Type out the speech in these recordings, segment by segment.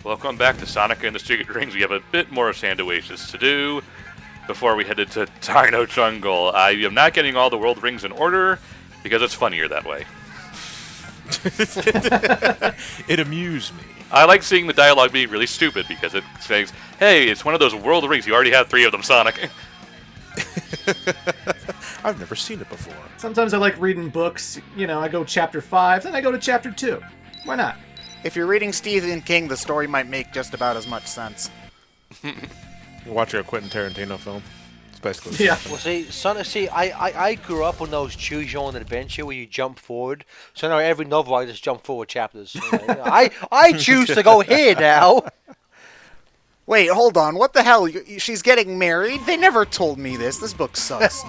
Welcome back to Sonic and the Secret Rings. We have a bit more Sand Oasis to do before we head into Dino Jungle. I am not getting all the world rings in order because it's funnier that way. It amused me. I like seeing the dialogue being really stupid because it says, hey, it's one of those world rings. You already have 3 of them, Sonic. I've never seen it before. Sometimes I like reading books. You know, I go chapter 5, then I go to chapter 2. Why not? If you're reading Stephen King, the story might make just about as much sense. You're watching a Quentin Tarantino film. It's basically the same Yeah. thing. Well, see, Sonic, I grew up on those choose your own adventure where you jump forward. So now every novel I just jump forward chapters. I choose to go here now. Wait, hold on. What the hell? She's getting married? They never told me this. This book sucks.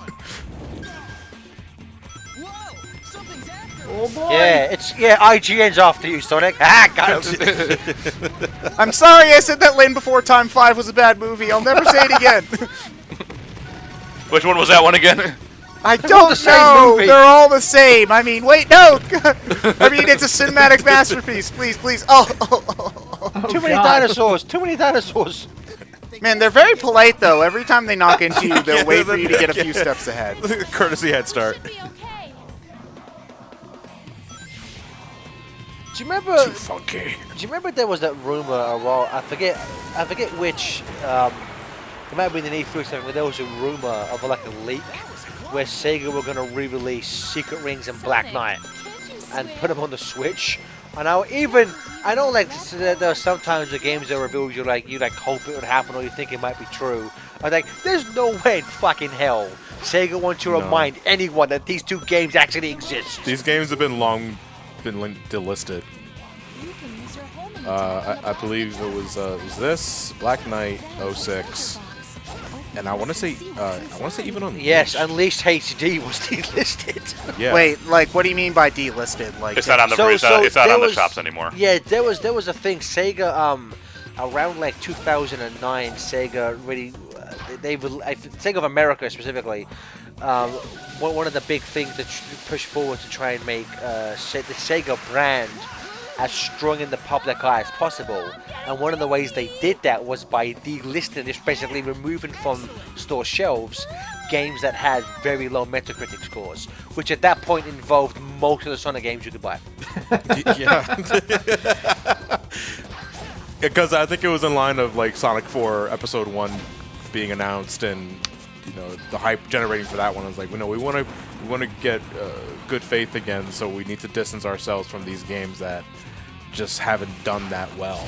Oh boy. Yeah, IGN's after you, Sonic. Ah, got him. I'm sorry I said that Lane Before Time 5 was a bad movie. I'll never say it again. Which one was that one again? I don't the same know. movie. They're all the same. I mean, wait, no. I mean, it's a cinematic masterpiece. Please, please. Oh, Too many God. dinosaurs. Too many dinosaurs. man, they're very polite though. Every time they knock into you, they'll Yeah, wait for you to get a few yeah. steps ahead. Courtesy head start. Do you remember? Too funky. Do you remember there was that rumor? Well, I forget which. It might have been in E3 or something. Where there was a rumor of like a leak where Sega were going to re-release Secret Rings and Black Knight and put them on the Switch. And I know like there are sometimes the games that reveal you like hope it would happen or you think it might be true. I think there's no way in fucking hell Sega wants to remind anyone that these 2 games actually exist. These games have been delisted. I believe it was this Black Knight 06, and I want to say even on Yes, Unleashed HD was delisted. yeah. Wait, like, what do you mean by delisted? Like, It's not on the it's not on the shops anymore. Yeah, there was a thing. Sega around like 2009, Sega really Sega of America specifically. One of the big things that push forward to try and make the Sega brand as strong in the public eye as possible, and one of the ways they did that was by delisting, just basically removing from store shelves games that had very low Metacritic scores, which at that point involved most of the Sonic games you could buy. Yeah. Because I think it was in line of like Sonic 4 Episode 1 being announced, and the hype generating for that one was like, we want to get good faith again, so we need to distance ourselves from these games that just haven't done that well.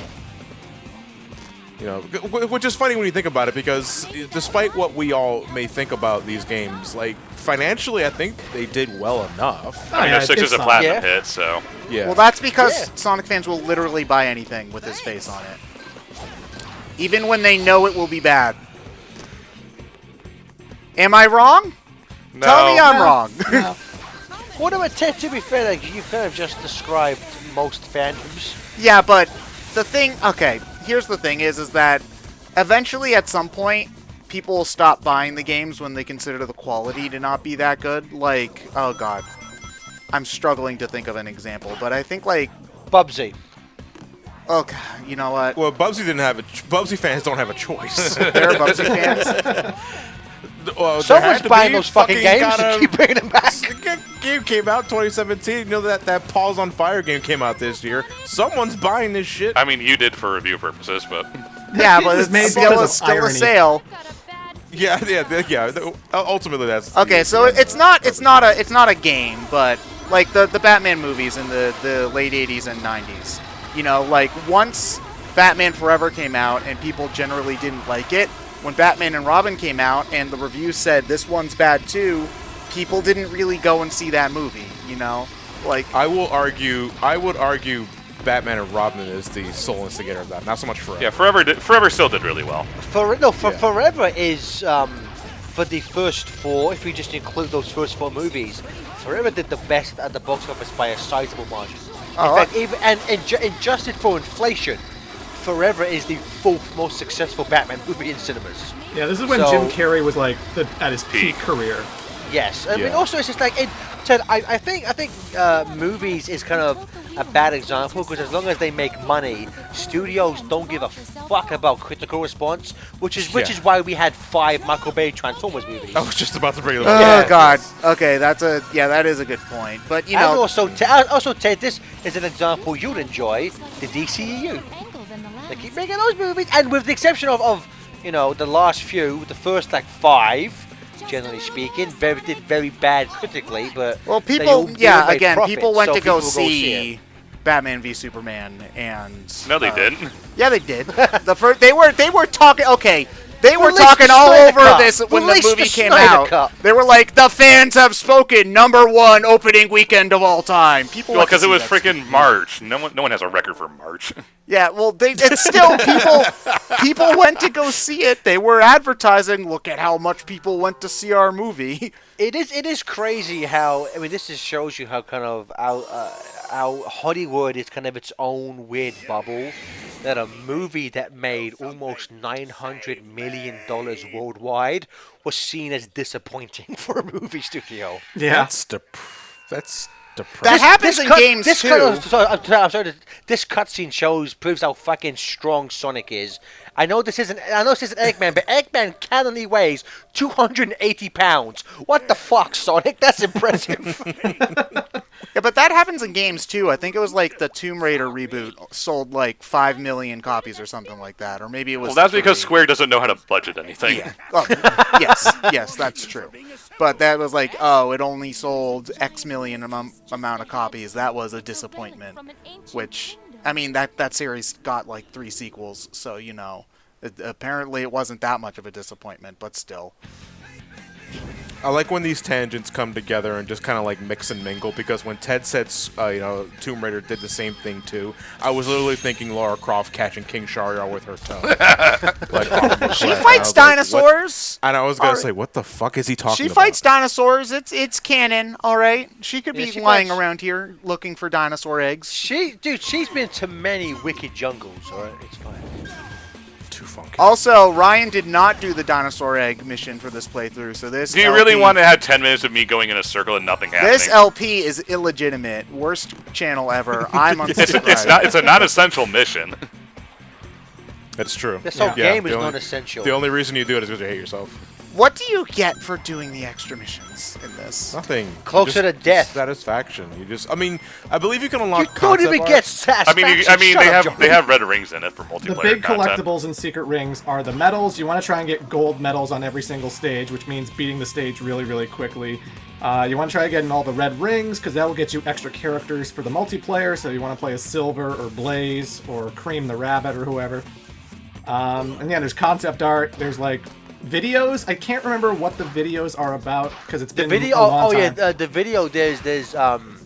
Which is funny when you think about it, because despite what we all may think about these games, like financially, I think they did well enough. I mean, yeah, 6 is a it's platinum Yeah. hit, so... Yeah. well, that's because Sonic fans will literally buy anything with his face on it, even when they know it will be bad. Am I wrong? No. Tell me I'm wrong. No. What about to be fair, like, you kind of just described most fandoms. Yeah, but the thing, okay, here's the thing is that eventually at some point, people will stop buying the games when they consider the quality to not be that good. Like, oh god, I'm struggling to think of an example, but I think like, Bubsy. okay, you know what? Well, Bubsy didn't have Bubsy fans don't have a choice. There are Bubsy fans. Someone's buying those fucking games and keep bringing them back. The game came out 2017. You know that Paws on Fire game came out this year. Someone's buying this shit. I mean, you did for review purposes, but... Yeah, but It was it's made still, because it's of still a irony. sale. Yeah. Ultimately, that's Okay, so it's not a game, but like the Batman movies in the late 80s and 90s. Like once Batman Forever came out and people generally didn't like it, when Batman and Robin came out and the reviews said this one's bad too, people didn't really go and see that movie, Like I would argue Batman and Robin is the sole instigator of that. Not so much Forever. Yeah, Forever still did really well. Forever is for the first 4. If we just include those first 4 movies, Forever did the best at the box office by a sizable margin. Oh, In fact, even adjusted for inflation, Forever is the 4th most successful Batman movie in cinemas. Yeah, this is when So- Jim Carrey was like at his peak career. Yes, I mean Yeah. also it's just like Ted, I think movies is kind of a bad example because as long as they make money, studios don't give a fuck about critical response, which is why we had 5 Michael Bay Transformers movies. I was just about to bring it up. Oh God. Okay, that is a good point. But you know, and also Ted, this is an example you'd enjoy: the DCEU. They keep making those movies, and with the exception of the last few, the first 5. Generally speaking, did very bad critically, but people went so to go people see Batman v Superman, and No, they didn't. yeah, they did. The first they were talking. Okay, they were Release talking the all Snyder over Cut. this when Release the movie the came Snyder out. Cut. They were like, the fans have spoken. #1 opening weekend of all time. People. Well, went to because it see was that freaking stupid March. No one has a record for March. Yeah, well, it's still people went to go see it. They were advertising. Look at how much people went to see our movie. It is crazy how this just shows you how kind of how Hollywood is kind of its own weird bubble. That a movie that made almost $900 million worldwide was seen as disappointing for a movie studio. Yeah. That's depressing. That happens in games too. I'm sorry. This cutscene proves how fucking strong Sonic is. I know this isn't Eggman, but Eggman cannonly weighs 280 pounds. What the fuck, Sonic? That's impressive. Yeah, but that happens in games too. I think it was the Tomb Raider reboot sold 5 million copies or something like that, or maybe it was. Well, that's 3. because Square doesn't know how to budget anything. Yeah. Oh, yes, that's true. But that was it only sold X million amount of copies. That was a disappointment. Which, that series got 3 sequels, so apparently it wasn't that much of a disappointment, but still. I like when these tangents come together and just kind of mix and mingle, because when Ted said, Tomb Raider did the same thing too, I was literally thinking Lara Croft catching King Shahryar with her tongue. She fights dinosaurs. And I was going to say, what the fuck is he talking about? She fights dinosaurs. It's canon, all right? She could be lying around here looking for dinosaur eggs. She's been to many wicked jungles, all right? It's fine. Too funky. Also, Ryan did not do the dinosaur egg mission for this playthrough, so this. Do you really want to have 10 minutes of me going in a circle and nothing happening? This LP is illegitimate. Worst channel ever. I'm unsubscribed. It's a non-essential mission. That's true. This whole game is non-essential. The only reason you do it is because you hate yourself. What do you get for doing the extra missions in this? Nothing. Closer to death. Satisfaction. I believe you can unlock. You don't even get satisfaction. They have red rings in it for multiplayer The big content. collectibles and secret rings are the medals. You want to try and get gold medals on every single stage, which means beating the stage really, really quickly. You want to try getting all the red rings, because that will get you extra characters for the multiplayer, so you want to play as Silver or Blaze or Cream the Rabbit or whoever. And yeah, there's concept art. There's videos. I can't remember what the videos are about because it's been a long time. The video. There's some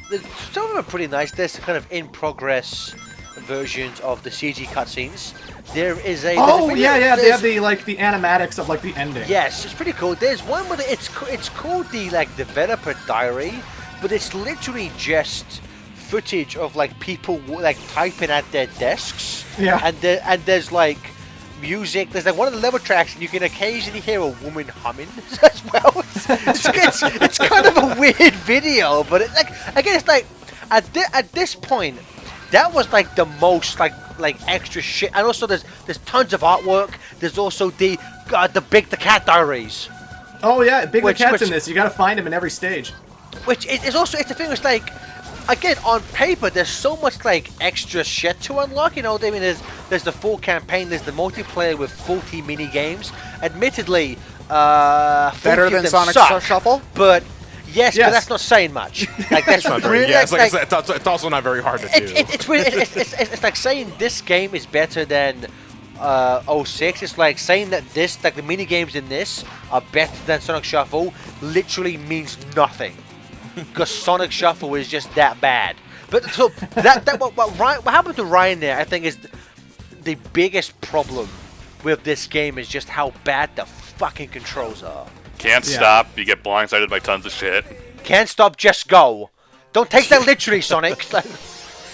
of them are pretty nice. There's kind of in progress versions of the CG cutscenes. There is a. They have the the animatics of the ending. Yes, it's pretty cool. There's one where it's called the developer diary, but it's literally just footage of people typing at their desks. Yeah. And there's music. There's one of the level tracks, and you can occasionally hear a woman humming as well. It's kind of a weird video, but at this point, that was the most extra shit. And also there's tons of artwork. There's also the cat diaries. Oh yeah, the cat's in this. You got to find him in every stage. Which it's a thing. It's again, on paper, there's so much extra shit to unlock. There's the full campaign, there's the multiplayer with 40 mini games. Admittedly, better than Sonic Shuffle, but yes, but that's not saying much. That's not very. Yeah, it's also not very hard to do. It's like saying this game is better than 06. It's like saying that the mini games in this are better than Sonic Shuffle. Literally means nothing. Because Sonic Shuffle is just that bad. But so what happened to Ryan there, I think, is the biggest problem with this game is just how bad the fucking controls are. Can't stop. You get blindsided by tons of shit. Can't stop. Just go. Don't take that literally, Sonic.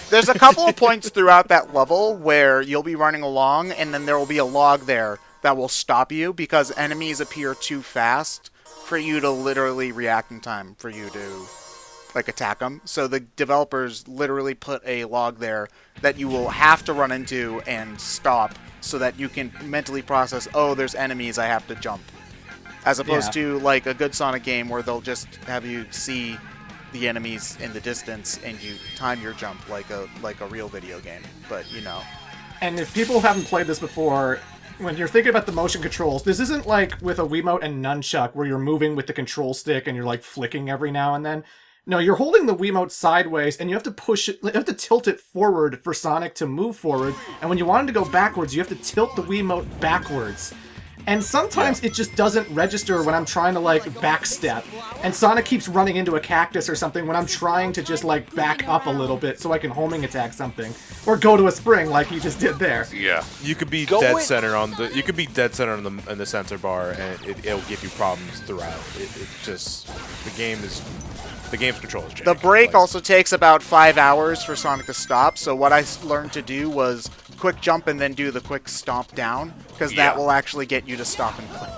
There's a couple of points throughout that level where you'll be running along, and then there will be a log there that will stop you because enemies appear too fast for you to literally react in time for you to like attack them. So the developers literally put a log there that you will have to run into and stop so that you can mentally process, oh, there's enemies, I have to jump. As opposed to like a good Sonic game where they'll just have you see the enemies in the distance and you time your jump like a real video game. But you know. And if people haven't played this before, when you're thinking about the motion controls, this isn't like with a Wiimote and nunchuck where you're moving with the control stick and you're like flicking every now and then. No, you're holding the Wiimote sideways and you have to push it, you have to tilt it forward for Sonic to move forward. And when you want him to go backwards, you have to tilt the Wiimote backwards. And sometimes it just doesn't register when I'm trying to like backstep. And Sonic keeps running into a cactus or something when I'm trying to just like back up a little bit so I can homing attack something. Or go to a spring like he just did there. Yeah. You could be dead center on the sensor bar and it'll give you problems throughout. It's just the game's control is changed. The break also takes about 5 hours for Sonic to stop, so what I learned to do was quick jump and then do the quick stomp down, because that will actually get you to stop and play.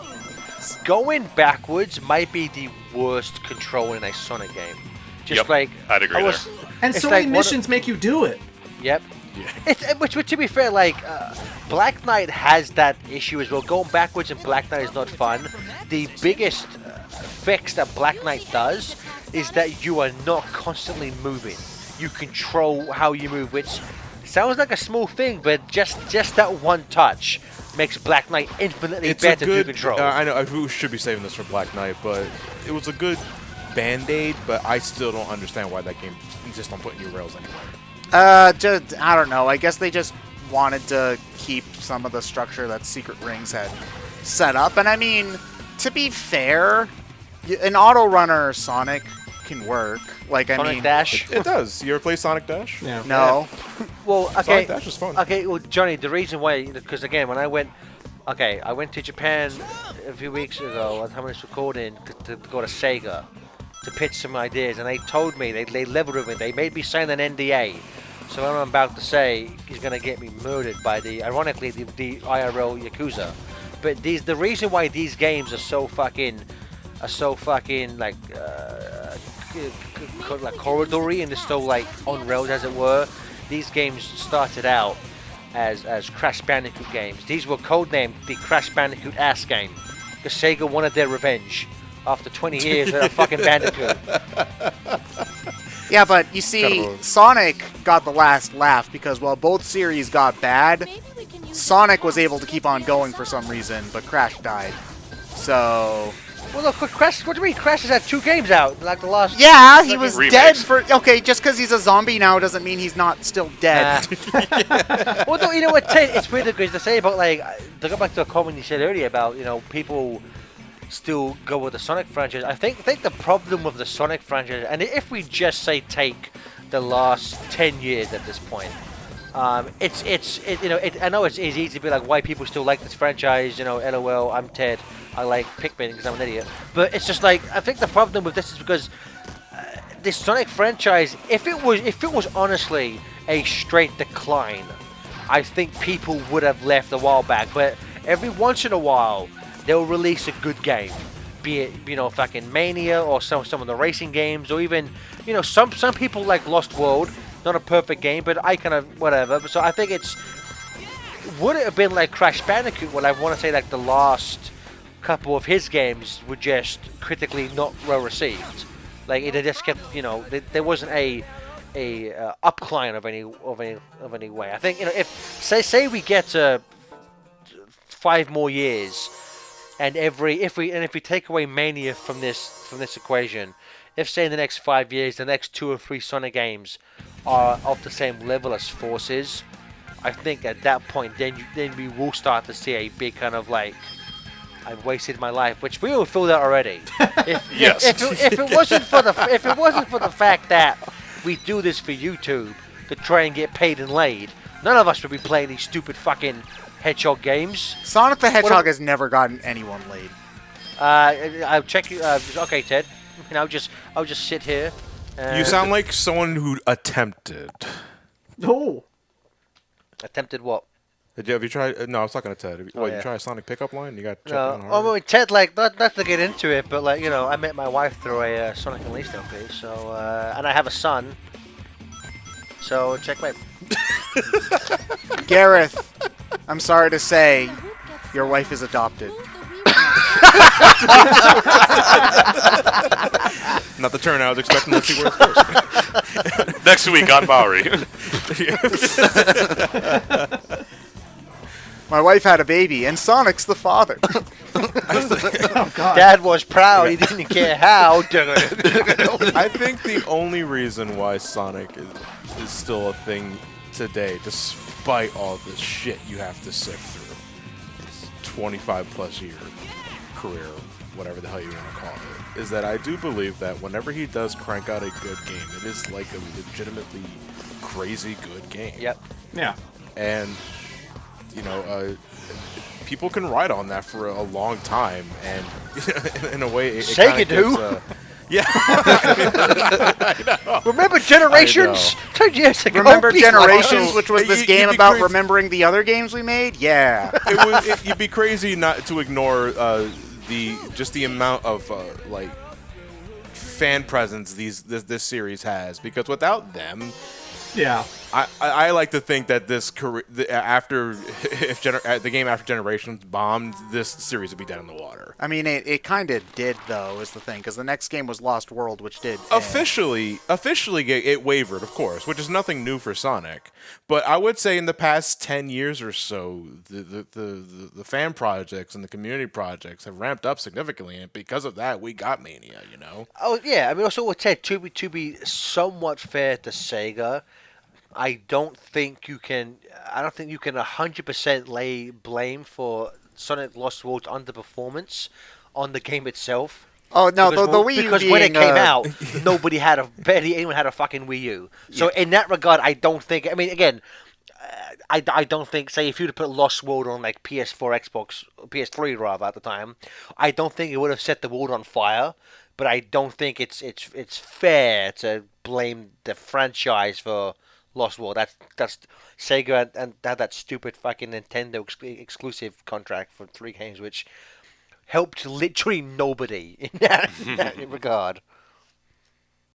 Going backwards might be the worst control in a Sonic game. Just like I'd agree there. And so many missions make you do it. Yep. Yeah. Which, to be fair, like Black Knight has that issue as well. Going backwards in Black Knight is not fun. The biggest fix that Black Knight does is that you are not constantly moving. You control how you move, which sounds like a small thing, but just that one touch makes Black Knight infinitely better to control. I know we should be saving this for Black Knight, but it was a good band-aid, but I still don't understand why that game insists on putting new rails anywhere. Just, I don't know. I guess they just wanted to keep some of the structure that Secret Rings had set up. And I mean, to be fair, an auto runner Sonic can work. Like, I Sonic mean, Dash? It does. You ever play Sonic Dash? Yeah. No. Well, okay. Sonic Dash is fun. Okay, well, Johnny, the reason why, because again, when I went to Japan a few weeks ago, at the time I was recording, to go to Sega to pitch some ideas, and they told me, they leveled with me, they made me sign an NDA. So what I'm about to say is going to get me murdered by ironically, the IRL Yakuza. But the reason why these games are so fucking like corridory and they're still like on rails, as it were. These games started out as Crash Bandicoot games. These were codenamed the Crash Bandicoot ass game because Sega wanted their revenge after 20 years of fucking Bandicoot. Yeah, but you see, Sonic got the last laugh because while both series got bad, Sonic was able to keep on going for some reason, but Crash died. So... Well, look, Crash, what do you mean? Crash has had 2 games out, like the last... Yeah, he was remakes. dead for... Okay, just because he's a zombie now doesn't mean he's not still dead. Well, no, you know what, Ted, it's weird because they say about, like, to go back to a comment you said earlier about, you know, people still go with the Sonic franchise. I think the problem with the Sonic franchise, and if we just say take the last 10 years at this point, I know it's easy to be like, why people still like this franchise, you know, LOL, I'm Ted, I like Pikmin because I'm an idiot. But it's just like, I think the problem with this is because this Sonic franchise, if it was honestly a straight decline, I think people would have left a while back. But every once in a while, they'll release a good game, be it, you know, fucking Mania or some of the racing games, or even, you know, some people like Lost World. Not a perfect game, but I kind of whatever. So I think would it have been like Crash Bandicoot? Well, I want to say like the last couple of his games were just critically not well received. Like they just kept, you know, there wasn't a upcline of any way. I think, you know, if say we get to 5 more years, and if we take away Mania from this equation, if say in the next 5 years the next 2 or 3 Sonic games are of the same level as Forces, I think at that point then we will start to see a big kind of like, I've wasted my life, which we all feel that already. If it wasn't for the fact that we do this for YouTube to try and get paid and laid, none of us would be playing these stupid fucking Hedgehog games. Sonic the Hedgehog has never gotten anyone laid. I'll check you. Okay, Ted. And I'll just sit here. You sound like someone who attempted. Oh. Attempted what? Have you tried? No, I was talking to Ted. Oh, You yeah. try a Sonic pickup line? You got to check No, out hard. well, Ted, like, not to get into it, but like, I met my wife through a Sonic and Least LP, so, and I have a son, so check my. Gareth, I'm sorry to say, your wife is adopted. Not the turn I was expecting. Let's see where it goes. Next week on Maori. My wife had a baby, and Sonic's the father. Oh God. Dad was proud, he didn't care how. I think the only reason why Sonic is still a thing today, despite all this shit you have to sift through, is 25 plus year career, whatever the hell you want to call it, is that I do believe that whenever he does crank out a good game, it is like a legitimately crazy good game. Yep. Yeah. And people can ride on that for a long time, and in a way, it Sega kinda do. gives, yeah. I know. Remember Generations? 10 years ago. Remember people- Generations, which was this You'd game be about crazy. remembering the other games we made? Yeah. You'd be crazy not to ignore the amount of like fan presence this series has, because without them, Yeah. I like to think that this career the game after Generations bombed, this series would be dead in the water. I mean, it kind of did, though, is the thing, because the next game was Lost World, which did. Officially, it wavered, of course, which is nothing new for Sonic. But I would say in the past 10 years or so, the fan projects and the community projects have ramped up significantly, and because of that, we got Mania. Oh, yeah. I mean, also with Ted, to be somewhat fair to Sega, I don't think you can 100% lay blame for Sonic Lost World's underperformance on the game itself. Oh, no, Because the Wii U because when it being, came out, barely anyone had a fucking Wii U. So in that regard, I don't think. I mean, again, I don't think. Say if you'd have put Lost World on like PS4, Xbox, PS3 rather at the time, I don't think it would have set the world on fire. But I don't think it's fair to blame the franchise for Lost World. That's Sega and had that stupid fucking Nintendo exclusive contract for 3 games, which helped literally nobody in that regard.